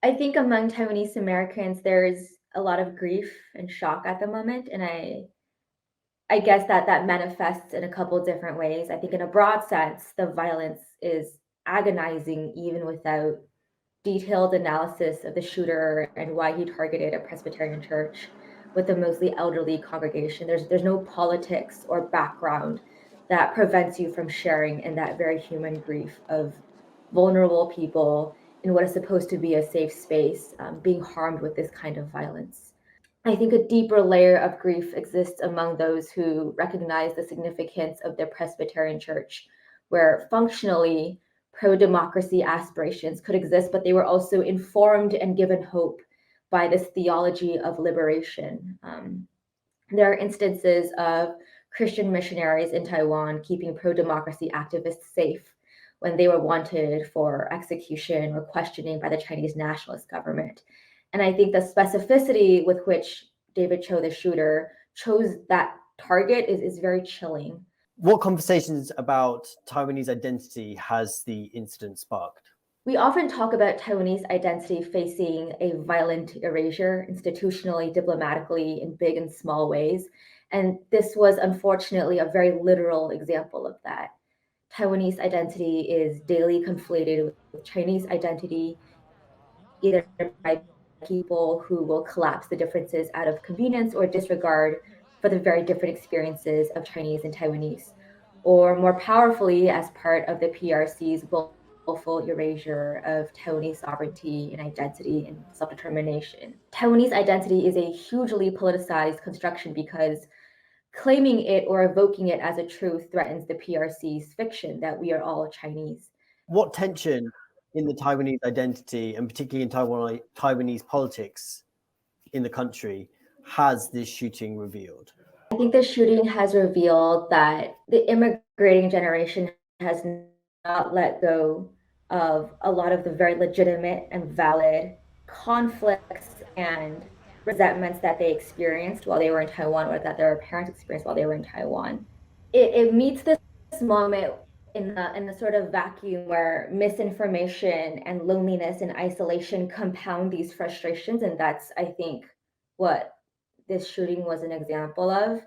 I think among Taiwanese Americans, there's a lot of grief and shock at the moment, and I guess that manifests in a couple different ways. I think in a broad sense, the violence is agonizing even without detailed analysis of the shooter and why he targeted a Presbyterian church with a mostly elderly congregation. There's no politics or background that prevents you from sharing in that very human grief of vulnerable people in what is supposed to be a safe space being harmed with this kind of violence. I think a deeper layer of grief exists among those who recognize the significance of their Presbyterian church, where functionally pro democracy aspirations could exist, but they were also informed and given hope by this theology of liberation. There are instances of Christian missionaries in Taiwan keeping pro democracy activists safe when they were wanted for execution or questioning by the Chinese nationalist government. And I think the specificity with which David Chou, the shooter, chose that target is very chilling. What conversations about Taiwanese identity has the incident sparked? We often talk about Taiwanese identity facing a violent erasure institutionally, diplomatically, in big and small ways. And this was unfortunately a very literal example of that. Taiwanese identity is daily conflated with Chinese identity, either by people who will collapse the differences out of convenience or disregard for the very different experiences of Chinese and Taiwanese, or more powerfully, as part of the PRC's willful erasure of Taiwanese sovereignty and identity and self-determination. Taiwanese identity is a hugely politicized construction because claiming it or evoking it as a truth threatens the PRC's fiction that we are all Chinese. What tension in the Taiwanese identity, and particularly in Taiwanese politics in the country, has this shooting revealed? I think the shooting has revealed that the immigrating generation has not let go of a lot of the very legitimate and valid conflicts and resentments that they experienced while they were in Taiwan, or that their parents experienced while they were in Taiwan. It meets this moment in the sort of vacuum where misinformation and loneliness and isolation compound these frustrations, and that's, I think, what this shooting was an example of.